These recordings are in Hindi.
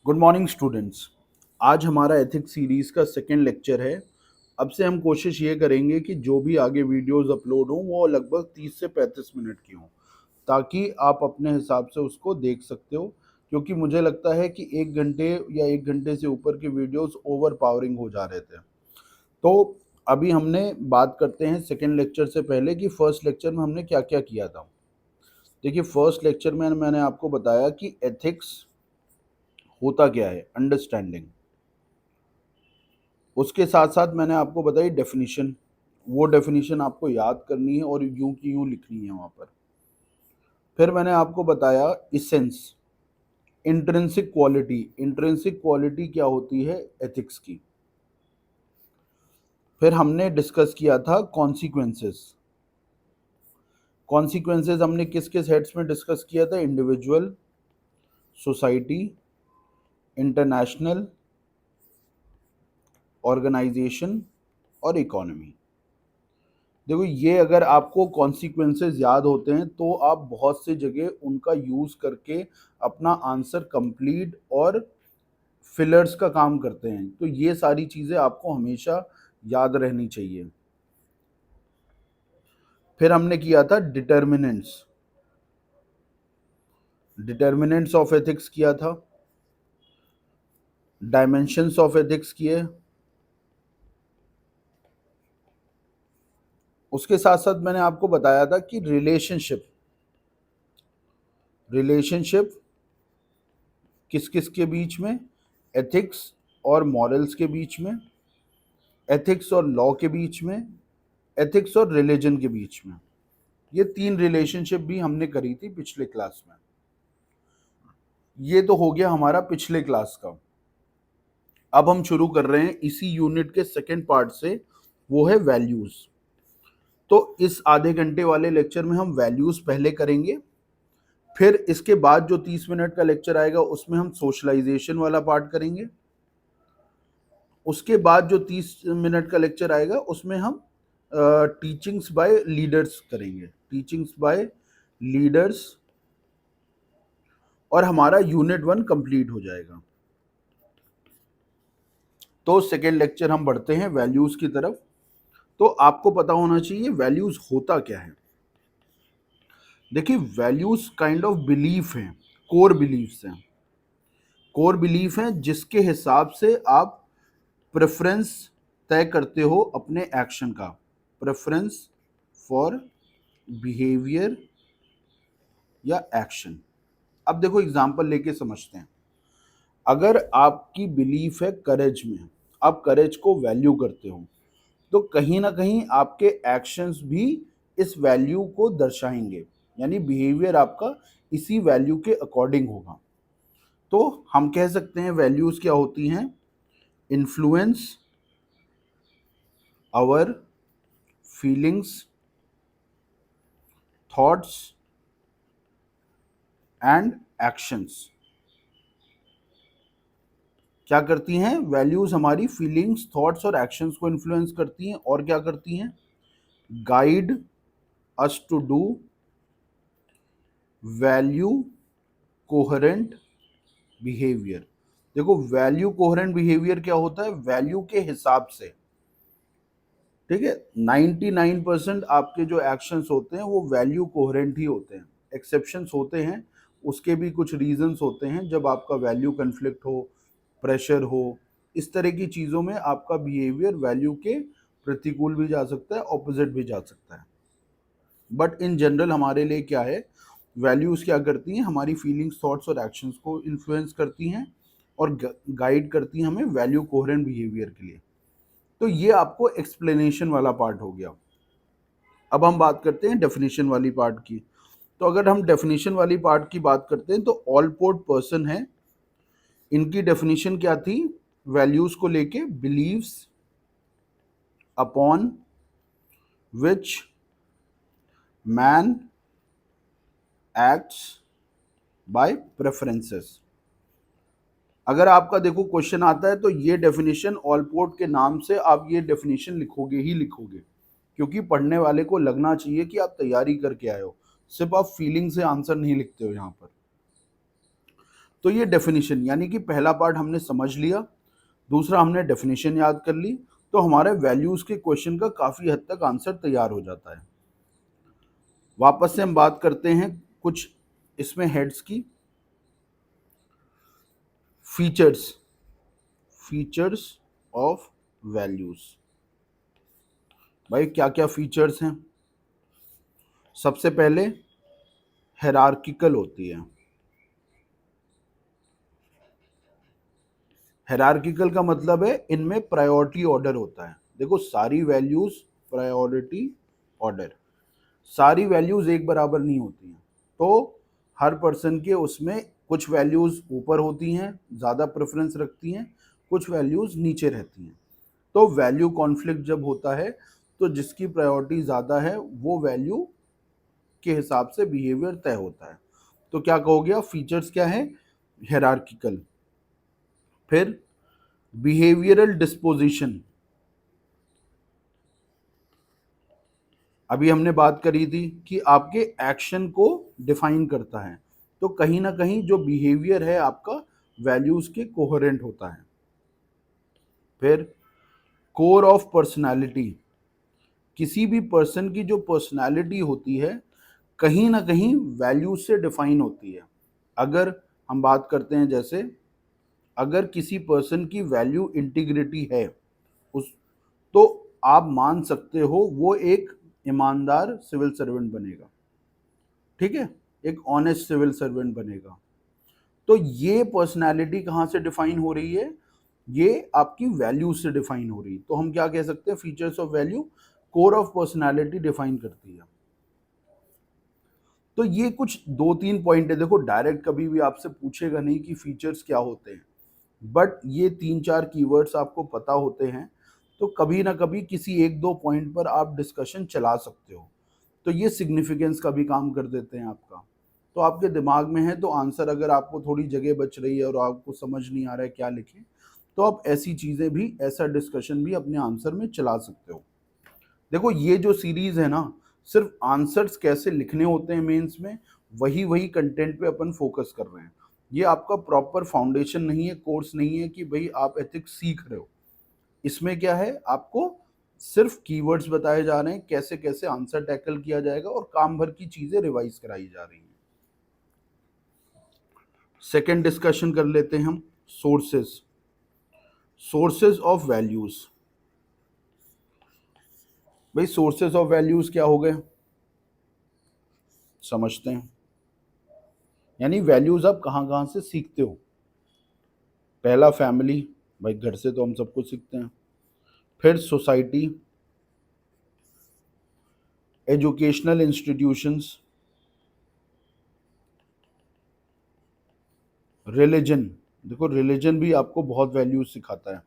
Good morning students. आज हमारा एथिक्स सीरीज़ का सेकेंड लेक्चर है। अब से हम कोशिश ये करेंगे कि जो भी आगे वीडियोस अपलोड हों वो लगभग 30 से 35 मिनट की हों, ताकि आप अपने हिसाब से उसको देख सकते हो। क्योंकि मुझे लगता है कि 1 घंटे या 1 घंटे से ऊपर की वीडियोस ओवर पावरिंग हो जा रहे थे। तो अभी हमने बात करते हैं सेकेंड लेक्चर से पहले कि फर्स्ट लेक्चर में हमने क्या क्या किया था। देखिए, फर्स्ट लेक्चर में मैंने आपको बताया कि एथिक्स होता क्या है, अंडरस्टैंडिंग। उसके साथ साथ मैंने आपको बताई डेफिनेशन। वो डेफिनेशन आपको याद करनी है और यूं की यूं लिखनी है वहाँ पर। फिर मैंने आपको बताया essence, intrinsic quality. Intrinsic quality क्या होती है एथिक्स की। फिर हमने डिस्कस किया था कॉन्सिक्वेंसेस। कॉन्सिक्वेंसेस हमने किस किस हेड्स में डिस्कस किया था? इंडिविजुअल, सोसाइटी, इंटरनेशनल, ऑर्गेनाइजेशन और इकोनॉमी। देखो, ये अगर आपको कॉन्सिक्वेंसेस याद होते हैं तो आप बहुत सी जगह उनका यूज़ करके अपना आंसर कंप्लीट और फिलर्स का काम करते हैं। तो ये सारी चीज़ें आपको हमेशा याद रहनी चाहिए। फिर हमने किया था डिटर्मिनेंट्स। डिटर्मिनेंट्स ऑफ एथिक्स किया था, डायमेंशंस ऑफ एथिक्स किए। उसके साथ साथ मैंने आपको बताया था कि रिलेशनशिप रिलेशनशिप किस किस के बीच में? एथिक्स और मॉरल्स के बीच में, एथिक्स और लॉ के बीच में, एथिक्स और रिलीजन के बीच में। ये तीन रिलेशनशिप भी हमने करी थी पिछले क्लास में। ये तो हो गया हमारा पिछले क्लास का। अब हम शुरू कर रहे हैं इसी यूनिट के सेकंड पार्ट से, वो है वैल्यूज। तो इस आधे घंटे वाले लेक्चर में हम वैल्यूज पहले करेंगे। फिर इसके बाद जो 30 मिनट का लेक्चर आएगा उसमें हम सोशलाइजेशन वाला पार्ट करेंगे। उसके बाद जो 30 मिनट का लेक्चर आएगा उसमें हम टीचिंग्स बाय लीडर्स करेंगे, टीचिंग्स बाय लीडर्स, और हमारा यूनिट 1 कंप्लीट हो जाएगा। तो सेकेंड लेक्चर हम बढ़ते हैं वैल्यूज की तरफ। तो आपको पता होना चाहिए वैल्यूज होता क्या है। देखिए, वैल्यूज काइंड ऑफ बिलीफ हैं, कोर बिलीफ्स हैं। कोर बिलीफ हैं जिसके हिसाब से आप प्रेफरेंस तय करते हो अपने एक्शन का। प्रेफरेंस फॉर बिहेवियर या एक्शन। अब देखो, एग्जांपल लेके समझते हैं। अगर आपकी बिलीफ है करेज में, आप करेज को वैल्यू करते हो, तो कहीं ना कहीं आपके एक्शंस भी इस वैल्यू को दर्शाएंगे, यानी बिहेवियर आपका इसी वैल्यू के अकॉर्डिंग होगा। तो हम कह सकते हैं वैल्यूज क्या होती हैं? Influence our feelings, thoughts and actions. क्या करती हैं वैल्यूज? हमारी फीलिंग्स, थॉट्स और एक्शंस को इन्फ्लुएंस करती हैं। और क्या करती हैं? Guide us to do value coherent behaviour. देखो, वैल्यू कोहेरेंट बिहेवियर क्या होता है? वैल्यू के हिसाब से, ठीक है। 99% आपके जो एक्शंस होते हैं वो वैल्यू कोहेरेंट ही होते हैं। एक्सेप्शंस होते हैं, उसके भी कुछ रीजंस होते हैं। जब आपका वैल्यू कन्फ्लिक्ट हो, प्रेशर हो, इस तरह की चीज़ों में आपका बिहेवियर वैल्यू के प्रतिकूल भी जा सकता है, ऑपोजिट भी जा सकता है। बट इन जनरल हमारे लिए क्या है? वैल्यूज़ क्या करती हैं? हमारी फीलिंग्स, थॉट्स और एक्शंस को इन्फ्लुएंस करती हैं और गाइड करती हैं हमें वैल्यू कोहेरेंट बिहेवियर के लिए। तो ये आपको एक्सप्लेनेशन वाला पार्ट हो गया। अब हम बात करते हैं डेफिनेशन वाली पार्ट की। तो अगर हम डेफिनेशन वाली पार्ट की बात करते हैं तो ऑलपोर्ट पर्सन है, इनकी डेफिनेशन क्या थी वैल्यूज को लेके? Beliefs upon which man acts by preferences. अगर आपका देखो क्वेश्चन आता है तो ये डेफिनेशन ऑलपोर्ट के नाम से आप ये डेफिनेशन लिखोगे ही लिखोगे, क्योंकि पढ़ने वाले को लगना चाहिए कि आप तैयारी करके आए हो। सिर्फ आप फीलिंग से आंसर नहीं लिखते हो यहाँ पर। तो ये डेफिनेशन, यानी कि पहला पार्ट हमने समझ लिया, दूसरा हमने डेफिनेशन याद कर ली, तो हमारे वैल्यूज के क्वेश्चन का काफी हद तक आंसर तैयार हो जाता है। वापस से हम बात करते हैं कुछ इसमें हेड्स की। Features, features of values. भाई क्या क्या फीचर्स हैं? सबसे पहले हायरार्किकल होती है। हायरार्किकल का मतलब है इनमें प्रायोरिटी ऑर्डर होता है। देखो सारी वैल्यूज प्रायोरिटी ऑर्डर, सारी वैल्यूज एक बराबर नहीं होती हैं, तो हर पर्सन के उसमें कुछ वैल्यूज ऊपर होती हैं, ज़्यादा प्रेफरेंस रखती हैं, कुछ वैल्यूज नीचे रहती हैं। तो वैल्यू कॉन्फ्लिक्ट जब होता है तो जिसकी प्रायोरिटी ज़्यादा है वो वैल्यू के हिसाब से बिहेवियर तय होता है। तो क्या कहोगे आप, फीचर्स क्या है? हायरार्किकल। फिर बिहेवियरल डिस्पोजिशन, अभी हमने बात करी थी कि आपके एक्शन को डिफाइन करता है, तो कहीं ना कहीं जो बिहेवियर है आपका वैल्यूज के कोहेरेंट होता है। फिर कोर ऑफ पर्सनालिटी, किसी भी पर्सन की जो पर्सनालिटी होती है कहीं ना कहीं वैल्यूज से डिफाइन होती है। अगर हम बात करते हैं, जैसे अगर किसी पर्सन की वैल्यू इंटीग्रिटी है उस, तो आप मान सकते हो वो एक ईमानदार सिविल सर्वेंट बनेगा, ठीक है, एक ऑनेस्ट सिविल सर्वेंट बनेगा। तो ये पर्सनालिटी कहाँ से डिफाइन हो रही है? ये आपकी वैल्यू से डिफाइन हो रही है। तो हम क्या कह सकते हैं, features of value core of personality define करती है। तो ये कुछ दो तीन पॉइंट है। देखो डायरेक्ट कभी भी आपसे पूछेगा नहीं कि फीचर्स क्या होते हैं, बट ये तीन चार कीवर्ड्स आपको पता होते हैं तो कभी ना कभी किसी एक दो पॉइंट पर आप डिस्कशन चला सकते हो, तो ये सिग्निफिकेंस का भी काम कर देते हैं आपका। तो आपके दिमाग में है तो आंसर, अगर आपको थोड़ी जगह बच रही है और आपको समझ नहीं आ रहा है क्या लिखें, तो आप ऐसी चीज़ें भी, ऐसा डिस्कशन भी अपने आंसर में चला सकते हो। देखो ये जो सीरीज है ना, सिर्फ आंसर्स कैसे लिखने होते हैं मेंस में, वही वही कंटेंट पे अपन फोकस कर रहे हैं। ये आपका प्रॉपर फाउंडेशन नहीं है, कोर्स नहीं है कि भाई आप एथिक्स सीख रहे हो। इसमें क्या है, आपको सिर्फ कीवर्ड्स बताए जा रहे हैं, कैसे कैसे आंसर टैकल किया जाएगा और काम भर की चीजें रिवाइज कराई जा रही हैं। सेकंड डिस्कशन कर लेते हैं हम, सोर्सेस, सोर्सेज ऑफ वैल्यूज। भाई सोर्सेज ऑफ वैल्यूज क्या हो गए, समझते हैं। यानी वैल्यूज आप कहाँ कहाँ से सीखते हो? पहला फैमिली, भाई घर से तो हम सब कुछ सीखते हैं। फिर सोसाइटी, एजुकेशनल इंस्टीट्यूशंस, रिलीजन, देखो रिलीजन भी आपको बहुत वैल्यूज सिखाता है।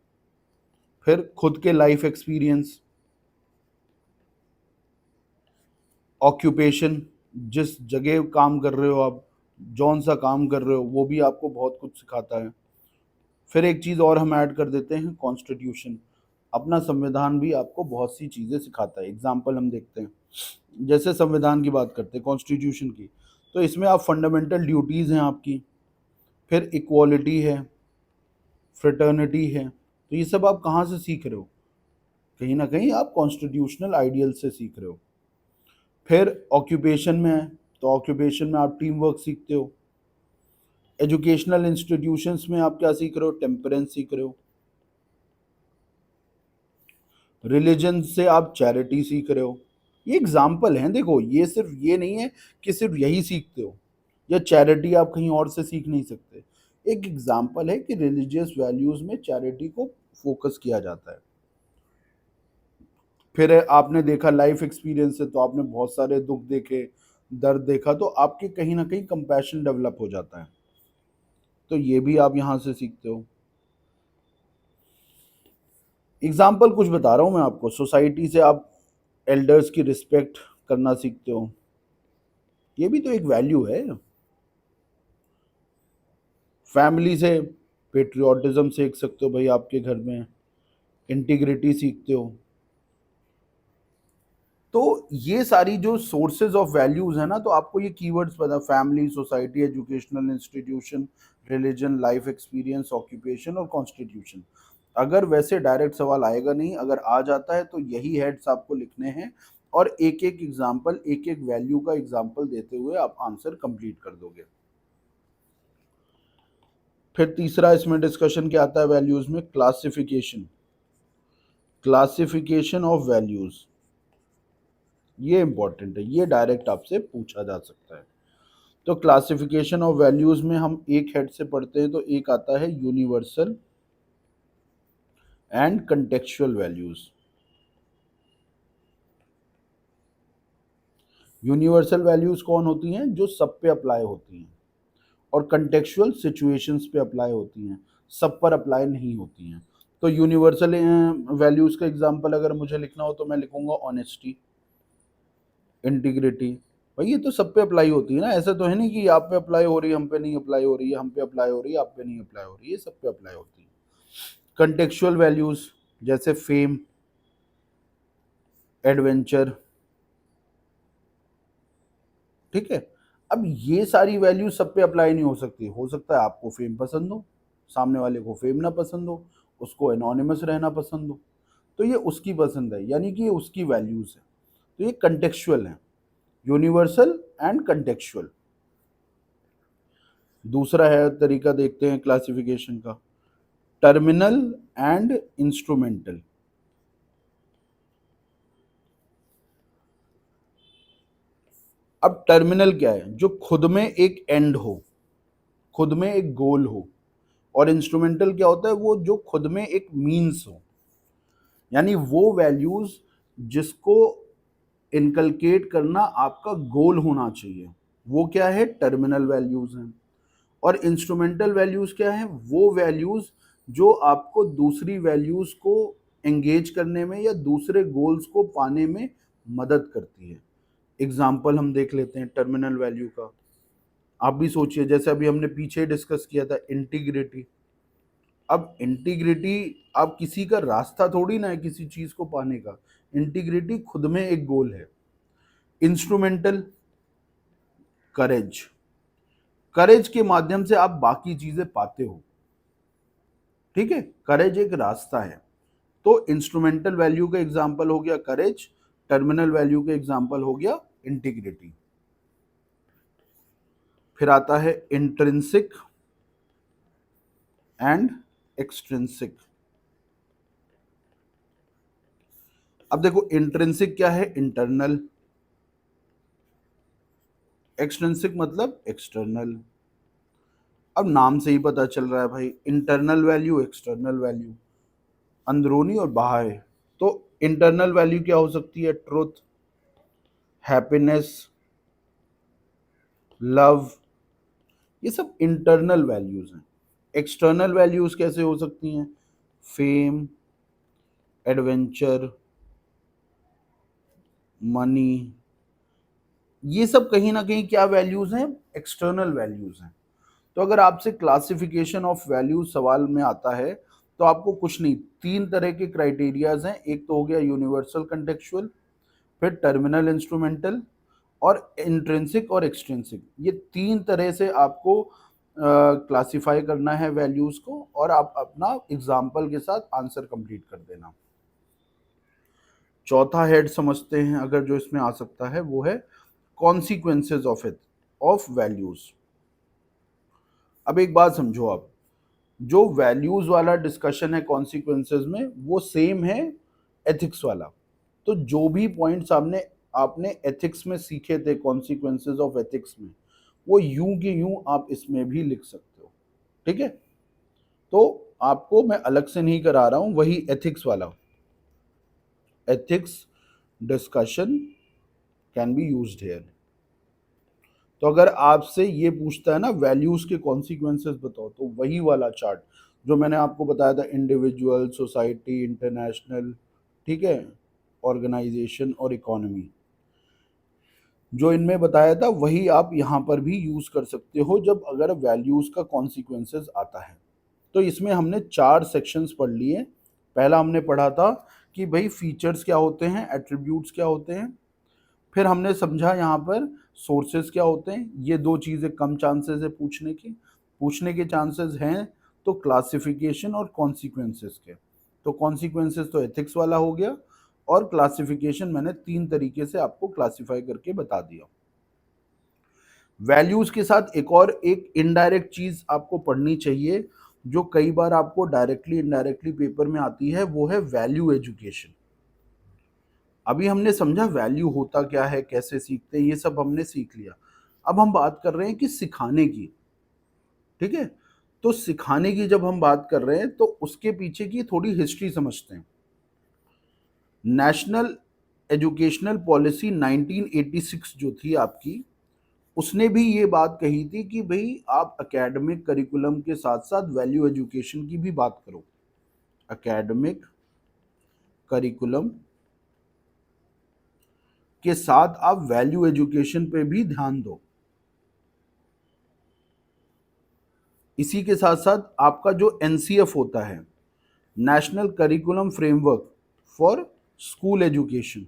फिर खुद के लाइफ एक्सपीरियंस, ऑक्यूपेशन, जिस जगह काम कर रहे हो आप, जौन सा काम कर रहे हो, वो भी आपको बहुत कुछ सिखाता है। फिर एक चीज़ और हम ऐड कर देते हैं, कॉन्स्टिट्यूशन, अपना संविधान भी आपको बहुत सी चीज़ें सिखाता है। एग्जाम्पल हम देखते हैं, जैसे संविधान की बात करते हैं, कॉन्स्टिट्यूशन की, तो इसमें आप फंडामेंटल ड्यूटीज़ हैं आपकी, फिर इक्वालिटी है, फ्रेटर्निटी है, तो ये सब आप कहाँ से सीख रहे हो? कहीं ना कहीं आप कॉन्स्टिट्यूशनल आइडियल से सीख रहे हो। फिर ऑक्यूपेशन में है, तो ऑक्यूपेशन में आप टीम वर्क सीखते हो। एजुकेशनल इंस्टीट्यूशंस में आप क्या सीख रहे हो? टेम्परेंस सीख रहे हो। रिलीजन से आप चैरिटी सीख रहे हो। ये एग्जाम्पल हैं, देखो ये सिर्फ ये नहीं है कि सिर्फ यही सीखते हो या चैरिटी आप कहीं और से सीख नहीं सकते। एक एग्जाम्पल है कि रिलीजियस वैल्यूज में चैरिटी को फोकस किया जाता है। फिर आपने देखा लाइफ एक्सपीरियंस से, तो आपने बहुत सारे दुख देखे, दर्द देखा, तो आपके कहीं ना कहीं कंपैशन डेवलप हो जाता है, तो ये भी आप यहाँ से सीखते हो। एग्जाम्पल कुछ बता रहा हूँ मैं आपको, सोसाइटी से आप एल्डर्स की रिस्पेक्ट करना सीखते हो, ये भी तो एक वैल्यू है। फैमिली से पेट्रियोटिज्म सीख सकते हो, भाई आपके घर में इंटीग्रिटी सीखते हो। तो ये सारी जो सोर्सेज ऑफ वैल्यूज है ना, तो आपको ये कीवर्ड्स पता, family, society, educational institution, religion, life experience, occupation और कॉन्स्टिट्यूशन। अगर वैसे डायरेक्ट सवाल आएगा नहीं, अगर आ जाता है तो यही हेड्स आपको लिखने हैं और एक एक एग्जाम्पल, एक एक वैल्यू का एग्जाम्पल देते हुए आप आंसर कंप्लीट कर दोगे। फिर तीसरा इसमें डिस्कशन क्या आता है वैल्यूज में, क्लासिफिकेशन, क्लासिफिकेशन ऑफ वैल्यूज। ये इंपॉर्टेंट है, ये डायरेक्ट आपसे पूछा जा सकता है। तो क्लासिफिकेशन ऑफ वैल्यूज में हम एक हेड से पढ़ते हैं, तो एक आता है universal and contextual values. Universal values कौन होती हैं, जो सब पे अप्लाई होती हैं, और कंटेक्चुअल सिचुएशंस पे अप्लाई होती हैं, सब पर अप्लाई नहीं होती हैं। तो यूनिवर्सल वैल्यूज का एग्जांपल अगर मुझे लिखना हो तो मैं लिखूंगा ऑनेस्टी, इंटीग्रिटी। भाई ये तो सब पे अप्लाई होती है ना, ऐसा तो है नहीं कि आप पे अप्लाई हो रही है, हम पे नहीं अप्लाई हो रही है, हम पे अप्लाई हो रही है, आप पे नहीं अप्लाई हो रही है, सब पे अप्लाई होती है। कंटेक्चुअल वैल्यूज जैसे फेम, एडवेंचर, ठीक है। अब ये सारी वैल्यूज सब पे अप्लाई नहीं हो सकती, हो सकता है आपको फेम पसंद हो, सामने वाले को फेम ना पसंद हो, उसको एनोनिमस रहना पसंद हो, तो ये उसकी पसंद है, यानी कि ये उसकी वैल्यूज है। तो ये कंटेक्चुअल है, यूनिवर्सल एंड कंटेक्चुअल। दूसरा है तरीका, देखते हैं क्लासिफिकेशन का, टर्मिनल एंड इंस्ट्रूमेंटल। अब टर्मिनल क्या है, जो खुद में एक एंड हो, खुद में एक गोल हो, और इंस्ट्रूमेंटल क्या होता है, वो जो खुद में एक मीन्स हो, यानी वो वैल्यूज जिसको इनकलकेट करना आपका गोल होना चाहिए, वो क्या है, टर्मिनल वैल्यूज हैं। और इंस्ट्रूमेंटल वैल्यूज क्या है, वो वैल्यूज जो आपको दूसरी वैल्यूज को एंगेज करने में या दूसरे गोल्स को पाने में मदद करती है। एग्जाम्पल हम देख लेते हैं टर्मिनल वैल्यू का। आप भी सोचिए, जैसे अभी हमने पीछे डिस्कस किया था इंटीग्रिटी। अब इंटीग्रिटी, आप किसी का रास्ता थोड़ी ना है किसी चीज को पाने का, इंटीग्रिटी खुद में एक गोल है। इंस्ट्रूमेंटल, करेज, करेज के माध्यम से आप बाकी चीजें पाते हो, ठीक है, करेज एक रास्ता है। तो इंस्ट्रूमेंटल वैल्यू का एग्जाम्पल हो गया करेज, टर्मिनल वैल्यू का एग्जाम्पल हो गया इंटीग्रिटी। फिर आता है इंट्रिंसिक एंड एक्सट्रिंसिक। अब देखो इंट्रिंसिक क्या है, इंटरनल, एक्सट्रिंसिक मतलब एक्सटर्नल। अब नाम से ही पता चल रहा है भाई, इंटरनल वैल्यू, एक्सटर्नल वैल्यू, अंदरूनी और बाहर। तो इंटरनल वैल्यू क्या हो सकती है, ट्रुथ, हैप्पीनेस, लव, ये सब इंटरनल वैल्यूज हैं। एक्सटर्नल वैल्यूज कैसे हो सकती हैं, फेम, एडवेंचर, मनी, ये सब कहीं ना कहीं क्या वैल्यूज हैं, एक्सटर्नल वैल्यूज हैं। तो अगर आपसे क्लासिफिकेशन ऑफ वैल्यूज सवाल में आता है, तो आपको कुछ नहीं, तीन तरह के क्राइटेरियाज हैं। एक तो हो गया यूनिवर्सल कंटेक्चुअल, फिर टर्मिनल इंस्ट्रूमेंटल, और इंट्रिंसिक और एक्सट्रिंसिक। ये तीन तरह से आपको क्लासिफाई करना है वैल्यूज को, और आप अपना एग्जाम्पल के साथ आंसर कंप्लीट कर देना। चौथा हेड समझते हैं, अगर जो इसमें आ सकता है वो है consequences of it, of values. अब एक बात समझो आप, जो वैल्यूज वाला डिस्कशन है कॉन्सिक्वेंसेज में, वो सेम है एथिक्स वाला। तो जो भी पॉइंट्स आपने आपने एथिक्स में सीखे थे, कॉन्सिक्वेंसेज ऑफ एथिक्स में, वो यूं के यूं आप इसमें भी लिख सकते हो, ठीक है। तो आपको मैं अलग से नहीं करा रहा हूं, वही एथिक्स वाला, ethics discussion can be used here. तो अगर आपसे ये पूछता है ना वैल्यूज के कॉन्सिक्वेंसेस बताओ, तो वही वाला चार्ट जो मैंने आपको बताया था, इंडिविजुअल, सोसाइटी, इंटरनेशनल, ठीक है, ऑर्गेनाइजेशन और इकोनॉमी, जो इनमें बताया था वही आप यहाँ पर भी यूज कर सकते हो जब अगर वैल्यूज का कॉन्सिक्वेंसेस आता है। तो इसमें हमने चार सेक्शंस पढ़ लिए। पहला हमने पढ़ा था कि भाई फीचर्स क्या होते हैं, एट्रीब्यूट्स क्या होते हैं। फिर हमने समझा यहाँ पर सोर्सेज क्या होते हैं। ये दो चीज़ें कम चांसेस है पूछने के चांसेस हैं तो क्लासिफिकेशन और कॉन्सिक्वेंसेस के। तो कॉन्सिक्वेंसेस तो एथिक्स वाला हो गया, और क्लासिफिकेशन मैंने 3 तरीके से आपको क्लासिफाई करके बता दिया। वैल्यूज के साथ एक इनडायरेक्ट चीज आपको पढ़नी चाहिए, जो कई बार आपको डायरेक्टली इनडायरेक्टली पेपर में आती है, वो है वैल्यू एजुकेशन। अभी हमने समझा वैल्यू होता क्या है, कैसे सीखते हैं, ये सब हमने सीख लिया। अब हम बात कर रहे हैं कि सिखाने की। ठीक है, तो सिखाने की जब हम बात कर रहे हैं तो उसके पीछे की थोड़ी हिस्ट्री समझते हैं। नेशनल एजुकेशनल पॉलिसी 1986 जो थी आपकी, उसने भी ये बात कही थी कि भाई आप एकेडमिक करिकुलम के साथ साथ वैल्यू एजुकेशन की भी बात करो। एकेडमिक करिकुलम के साथ आप वैल्यू एजुकेशन पे भी ध्यान दो। इसी के साथ साथ आपका जो एनसीएफ होता है, national curriculum framework for school education,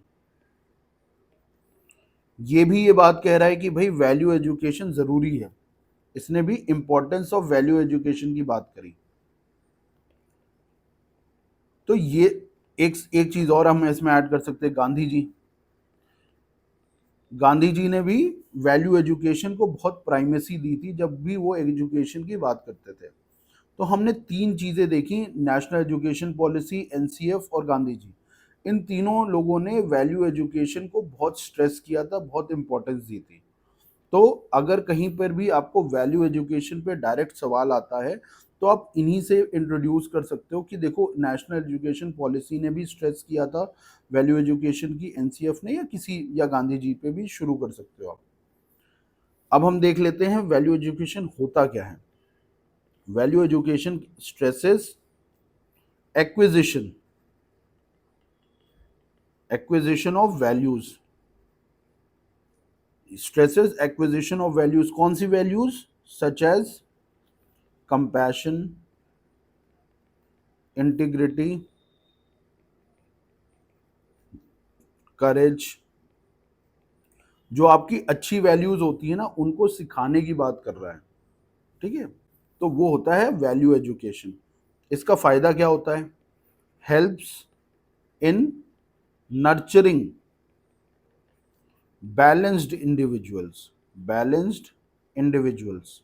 ये भी ये बात कह रहा है कि भाई वैल्यू एजुकेशन जरूरी है। इसने भी इंपॉर्टेंस ऑफ वैल्यू एजुकेशन की बात करी। तो ये एक चीज और हम इसमें ऐड कर सकते हैं, गांधी जी ने भी वैल्यू एजुकेशन को बहुत प्राइमेसी दी थी जब भी वो एजुकेशन की बात करते थे। तो हमने 3 चीजें देखी, नेशनल एजुकेशन पॉलिसी, एनसीएफ और गांधी जी। इन तीनों लोगों ने वैल्यू एजुकेशन को बहुत स्ट्रेस किया था, बहुत इंपॉर्टेंस दी थी। तो अगर कहीं पर भी आपको वैल्यू एजुकेशन पे डायरेक्ट सवाल आता है तो आप इन्हीं से इंट्रोड्यूस कर सकते हो कि देखो नेशनल एजुकेशन पॉलिसी ने भी स्ट्रेस किया था वैल्यू एजुकेशन की, एनसीएफ ने या गांधी जी पे भी शुरू कर सकते हो आप। अब हम देख लेते हैं वैल्यू एजुकेशन होता क्या है। Value education stresses acquisition of values, stresses acquisition of values. कौन सी values? Such as compassion, integrity, courage. जो आपकी अच्छी वैल्यूज होती है ना, उनको सिखाने की बात कर रहा है। ठीक है, तो वो होता है वैल्यू एजुकेशन। इसका फायदा क्या होता है? Helps in nurturing balanced individuals.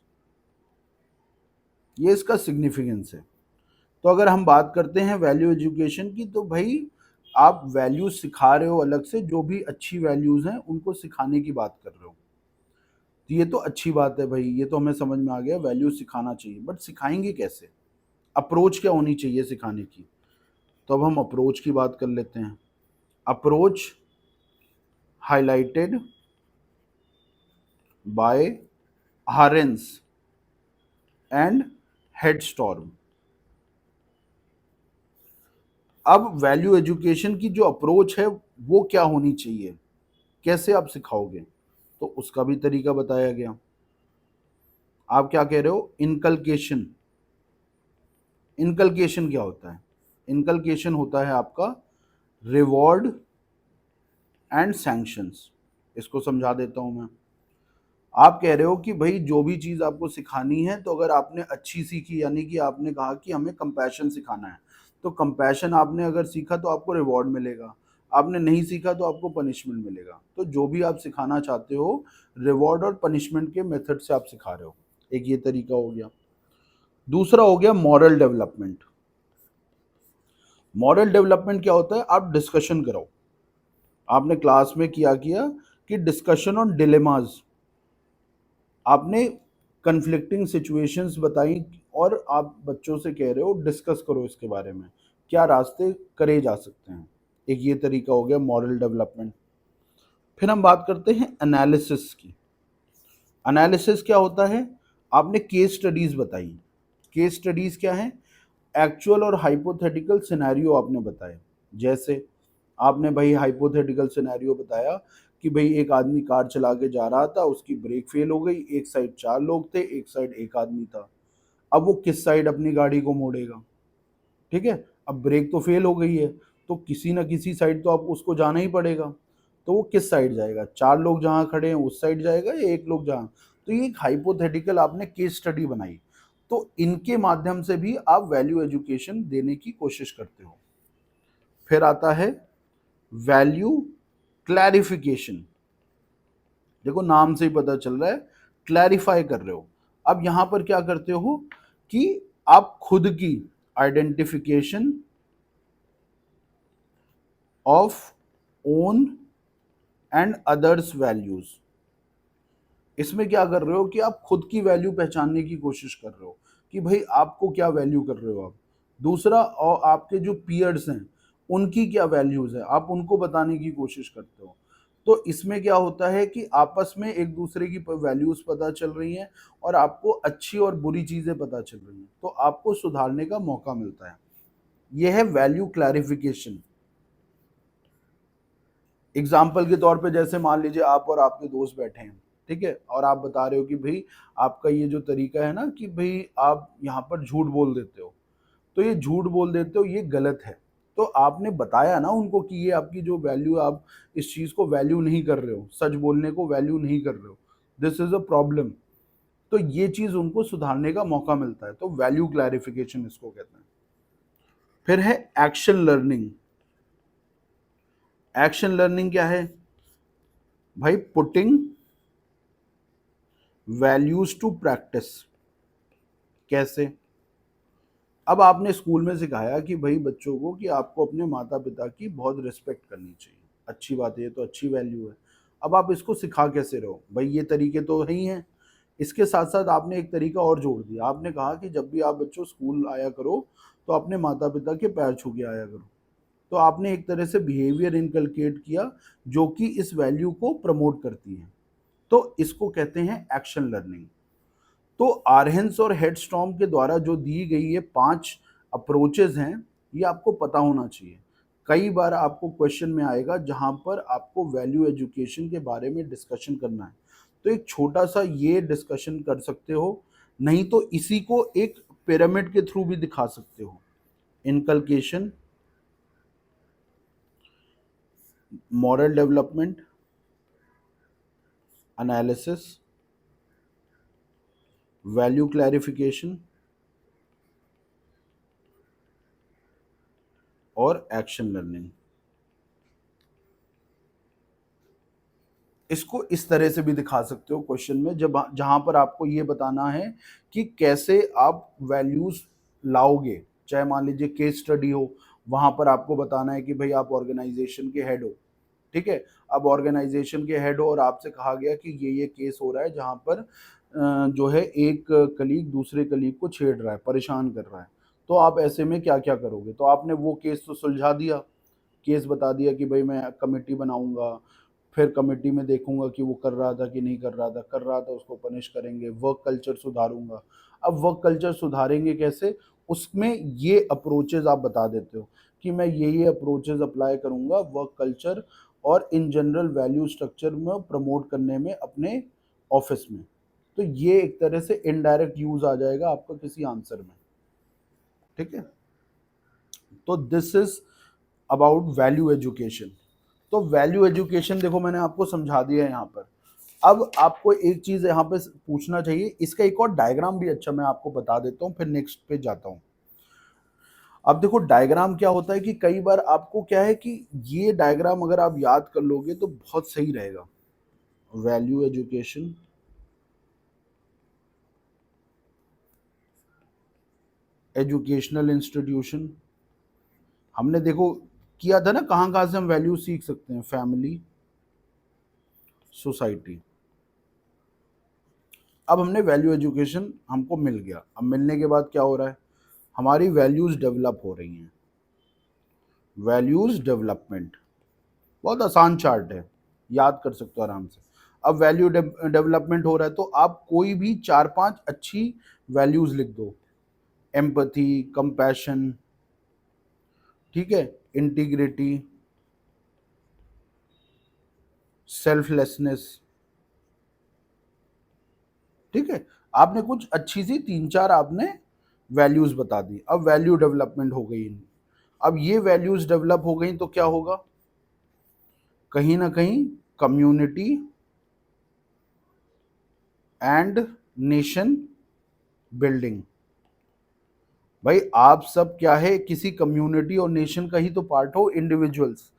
ये इसका सिग्निफिकेंस है। तो अगर हम बात करते हैं वैल्यू एजुकेशन की, तो भाई आप वैल्यूज सिखा रहे हो अलग से, जो भी अच्छी वैल्यूज हैं उनको सिखाने की बात कर रहे हो। तो ये तो अच्छी बात है भाई, ये तो हमें समझ में आ गया, वैल्यू सिखाना चाहिए। बट सिखाएंगे कैसे? अप्रोच क्या होनी चाहिए सिखाने की? तो अब हम अप्रोच की बात कर लेते हैं। Approach highlighted by Harens and Headstorm. अब वैल्यू एजुकेशन की जो अप्रोच है वो क्या होनी चाहिए, कैसे आप सिखाओगे, तो उसका भी तरीका बताया गया। आप क्या कह रहे हो? इनकलकेशन। इनकलकेशन क्या होता है? इनकलकेशन होता है आपका रिवॉर्ड एंड सैंक्शंस। इसको समझा देता हूं मैं। आप कह रहे हो कि भाई जो भी चीज आपको सिखानी है, तो अगर आपने अच्छी सीखी, यानी कि आपने कहा कि हमें कंपैशन सिखाना है, तो कंपैशन आपने अगर सीखा तो आपको रिवॉर्ड मिलेगा, आपने नहीं सीखा तो आपको पनिशमेंट मिलेगा। तो जो भी आप सिखाना चाहते हो, रिवॉर्ड और पनिशमेंट के मेथड से आप सिखा रहे हो। एक ये तरीका हो गया। दूसरा हो गया मॉरल डेवलपमेंट। मॉरल डेवलपमेंट क्या होता है? आप डिस्कशन करो। आपने क्लास में किया कि डिस्कशन ऑन डिलेमाज, आपने कन्फ्लिक्टिंग सिचुएशंस बताई और आप बच्चों से कह रहे हो डिस्कस करो इसके बारे में, क्या रास्ते करे जा सकते हैं। एक ये तरीका हो गया मॉरल डेवलपमेंट। फिर हम बात करते हैं एनालिसिस की। एनालिसिस क्या होता है? आपने केस स्टडीज बताई। केस स्टडीज क्या है? एक्चुअल और हाइपोथेटिकल सिनेरियो आपने बताए। जैसे आपने भाई हाइपोथेटिकल सिनेरियो बताया कि भाई एक आदमी कार चला के जा रहा था, उसकी ब्रेक फेल हो गई, एक साइड 4 लोग थे, एक साइड एक आदमी था। अब वो किस साइड अपनी गाड़ी को मोड़ेगा? ठीक है, अब ब्रेक तो फेल हो गई है, तो किसी ना किसी साइड तो आप उसको जाना ही पड़ेगा। तो वो किस साइड जाएगा, 4 लोग जहाँ खड़े हैं उस साइड जाएगा या 1 लोग जहाँ। तो ये एक हाइपोथेटिकल आपने केस स्टडी बनाई, तो इनके माध्यम से भी आप वैल्यू एजुकेशन देने की कोशिश करते हो। फिर आता है वैल्यू क्लैरिफिकेशन। देखो नाम से ही पता चल रहा है क्लैरिफाई कर रहे हो। अब यहां पर क्या करते हो कि आप खुद की identification of own and others values, इसमें क्या कर रहे हो कि आप खुद की वैल्यू पहचानने की कोशिश कर रहे हो कि भाई आपको क्या वैल्यू कर रहे हो आप। दूसरा, और आपके जो पीयर्स हैं उनकी क्या वैल्यूज है, आप उनको बताने की कोशिश करते हो। तो इसमें क्या होता है कि आपस में एक दूसरे की वैल्यूज पता चल रही हैं और आपको अच्छी और बुरी चीजें पता चल रही हैं, तो आपको सुधारने का मौका मिलता है। यह है वैल्यू क्लैरिफिकेशन। एग्जाम्पल के तौर पे जैसे मान लीजिए आप और आपके दोस्त बैठे हैं, ठीक है, और आप बता रहे हो कि भाई आपका ये जो तरीका है ना कि भाई आप यहाँ पर झूठ बोल देते हो, तो ये झूठ बोल देते हो ये गलत है। तो आपने बताया ना उनको कि ये आपकी जो वैल्यू, आप इस चीज को वैल्यू नहीं कर रहे हो, सच बोलने को वैल्यू नहीं कर रहे हो, दिस इज अ प्रॉब्लम। तो ये चीज उनको सुधारने का मौका मिलता है, तो वैल्यू क्लैरिफिकेशन इसको कहते हैं। फिर है एक्शन लर्निंग। एक्शन लर्निंग क्या है भाई? Putting values to practice. कैसे? अब आपने स्कूल में सिखाया कि भाई बच्चों को कि आपको अपने माता पिता की बहुत रिस्पेक्ट करनी चाहिए, अच्छी बात है, ये तो अच्छी वैल्यू है। अब आप इसको सिखा कैसे रहो भाई? ये तरीके तो ही हैं। इसके साथ साथ आपने एक तरीका और जोड़ दिया, आपने कहा कि जब भी आप बच्चों स्कूल आया करो तो अपने माता पिता के पैर छू के आया करो। तो आपने एक तरह से बिहेवियर इनकलकेट किया जो कि इस वैल्यू को प्रमोट करती है। तो इसको कहते हैं एक्शन लर्निंग। तो आरहेंस और हेडस्टॉर्म के द्वारा जो दी गई ये 5 अप्रोचेज हैं, ये आपको पता होना चाहिए। कई बार आपको क्वेश्चन में आएगा जहां पर आपको वैल्यू एजुकेशन के बारे में डिस्कशन करना है, तो एक छोटा सा ये डिस्कशन कर सकते हो, नहीं तो इसी को एक पिरामिड के थ्रू भी दिखा सकते हो। Inculcation, moral development, analysis, value clarification और एक्शन लर्निंग। इसको इस तरह से भी दिखा सकते हो क्वेश्चन में, जब जहां पर आपको ये बताना है कि कैसे आप वैल्यूज लाओगे। चाहे मान लीजिए केस स्टडी हो, वहां पर आपको बताना है कि भाई आप ऑर्गेनाइजेशन के हेड हो, ठीक है। अब ऑर्गेनाइजेशन के हेड हो और आपसे कहा गया कि ये केस हो रहा है जहां पर जो है एक कलीग दूसरे कलीग को छेड़ रहा है, परेशान कर रहा है। तो आप ऐसे में क्या क्या करोगे? तो आपने वो केस तो सुलझा दिया, केस बता दिया कि भाई मैं कमेटी बनाऊंगा, फिर कमेटी में देखूंगा कि वो कर रहा था कि नहीं कर रहा था, कर रहा था उसको पनिश करेंगे, वर्क कल्चर सुधारूंगा। अब वर्क कल्चर सुधारेंगे कैसे, उसमें ये अप्रोचेज आप बता देते हो कि मैं ये अप्रोचेज अप्लाई करूंगा वर्क कल्चर और इन जनरल वैल्यू स्ट्रक्चर में प्रमोट करने में अपने ऑफिस में। तो ये एक तरह से इनडायरेक्ट यूज आ जाएगा आपका किसी आंसर में, ठीक है। तो this is about value education. तो वैल्यू एजुकेशन देखो मैंने आपको समझा दिया है यहाँ पर। अब आपको एक चीज यहाँ पे पूछना चाहिए, इसका एक और डायग्राम भी अच्छा मैं आपको बता देता हूँ, फिर नेक्स्ट पे जाता हूँ। अब देखो डायग्राम क्या होता है कि कई बार आपको क्या है कि ये डायग्राम अगर आप याद कर लोगे तो बहुत सही रहेगा। वैल्यू एजुकेशन, एजुकेशनल इंस्टीट्यूशन, हमने देखो किया था ना कहाँ कहाँ से हम वैल्यू सीख सकते हैं, फैमिली, सोसाइटी। अब हमने वैल्यू एजुकेशन हमको मिल गया, अब मिलने के बाद क्या हो रहा है, हमारी वैल्यूज डेवलप हो रही हैं। वैल्यूज डेवलपमेंट बहुत आसान चार्ट है, याद कर सकते हो आराम से। अब वैल्यू डेवलपमेंट हो रहा है तो आप कोई भी 4-5 अच्छी वैल्यूज लिख दो। एम्पैथी, कंपैशन, ठीक है, इंटीग्रिटी, सेल्फलेसनेस, ठीक है। आपने कुछ अच्छी सी 3-4 आपने वैल्यूज बता दी, अब वैल्यू डेवलपमेंट हो गई। अब ये वैल्यूज डेवलप हो गई तो क्या होगा, कहीं ना कहीं कम्युनिटी एंड नेशन बिल्डिंग। भाई आप सब क्या है, किसी कम्युनिटी और नेशन का ही तो पार्ट हो, इंडिविजुअल्स।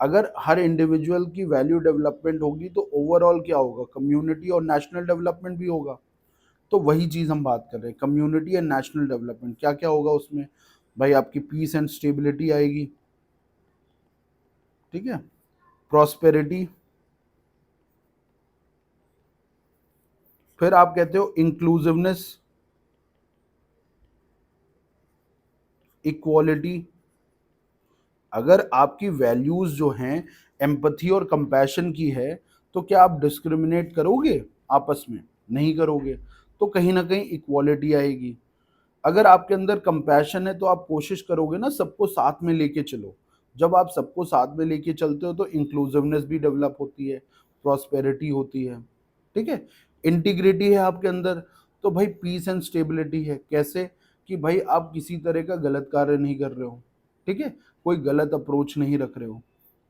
अगर हर इंडिविजुअल की वैल्यू डेवलपमेंट होगी तो ओवरऑल क्या होगा, कम्युनिटी और नेशनल डेवलपमेंट भी होगा। तो वही चीज हम बात कर रहे हैं, कम्युनिटी एंड नेशनल डेवलपमेंट। क्या क्या होगा उसमें, भाई आपकी पीस एंड स्टेबिलिटी आएगी, ठीक है, प्रॉस्पेरिटी, फिर आप कहते हो इंक्लूसिवनेस, इक्वालिटी। अगर आपकी वैल्यूज जो हैं एम्पथी और कंपैशन की है, तो क्या आप डिस्क्रिमिनेट करोगे आपस में, नहीं करोगे, तो कहीं ना कहीं इक्वालिटी आएगी। अगर आपके अंदर कंपैशन है तो आप कोशिश करोगे ना सबको साथ में लेके चलो। जब आप सबको साथ में लेके चलते हो तो इंक्लूसिवनेस भी डेवलप होती है, प्रॉस्पेरिटी होती है, ठीक है, इंटीग्रिटी है आपके अंदर, तो भाई पीस एंड स्टेबिलिटी है। कैसे, कि भाई आप किसी तरह का गलत कार्य नहीं कर रहे हो, ठीक है, कोई गलत अप्रोच नहीं रख रहे हो।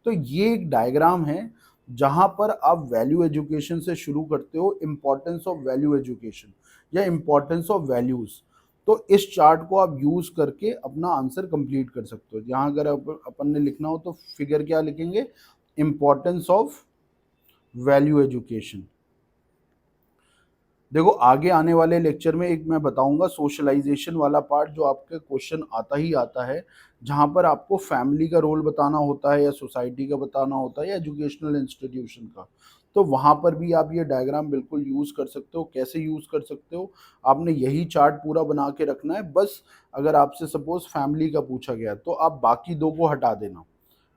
तो ये एक डायग्राम है जहां पर आप वैल्यू एजुकेशन से शुरू करते हो, इंपॉर्टेंस ऑफ वैल्यू एजुकेशन या इंपॉर्टेंस ऑफ वैल्यूज। तो इस चार्ट को आप यूज करके अपना आंसर कंप्लीट कर सकते हो। यहाँ अगर अपन ने लिखना हो तो फिगर क्या लिखेंगे, इंपॉर्टेंस ऑफ वैल्यू एजुकेशन। देखो आगे आने वाले लेक्चर में एक मैं बताऊंगा सोशलाइजेशन वाला पार्ट, जो आपके क्वेश्चन आता ही आता है, जहां पर आपको फैमिली का रोल बताना होता है या सोसाइटी का बताना होता है या एजुकेशनल इंस्टीट्यूशन का। तो वहां पर भी आप ये डायग्राम बिल्कुल यूज कर सकते हो। कैसे यूज कर सकते हो, आपने यही चार्ट पूरा बना के रखना है बस। अगर आपसे सपोज फैमिली का पूछा गया तो आप बाकी दो को हटा देना,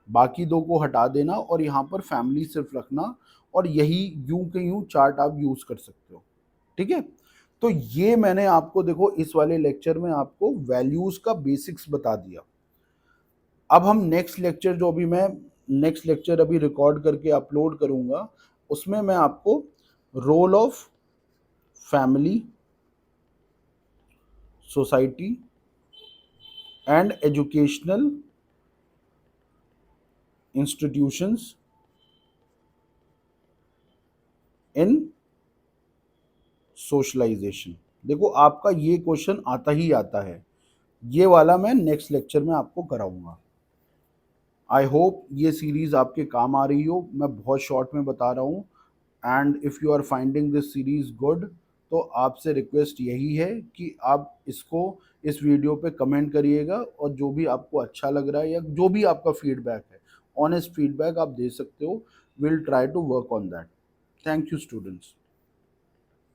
बाकी दो को हटा देना और यहाँ पर फैमिली सिर्फ रखना, और यही यूं के यूं चार्ट आप यूज कर सकते हो, ठीक है। तो ये मैंने आपको देखो इस वाले लेक्चर में आपको वैल्यूज का बेसिक्स बता दिया। अब हम नेक्स्ट लेक्चर, जो अभी मैं नेक्स्ट लेक्चर अभी रिकॉर्ड करके अपलोड करूंगा, उसमें मैं आपको role of family, society and educational institutions in socialization. देखो आपका ये क्वेश्चन आता ही आता है, ये वाला मैं नेक्स्ट लेक्चर में आपको कराऊंगा। आई होप ये सीरीज आपके काम आ रही हो, मैं बहुत शॉर्ट में बता रहा हूँ। And if you are finding this series good, तो आपसे रिक्वेस्ट यही है कि आप इसको इस वीडियो पे कमेंट करिएगा, और जो भी आपको अच्छा लग रहा है या जो भी आपका फीडबैक है, ऑनेस्ट फीडबैक आप दे सकते हो। Will try to work on that. Thank you students.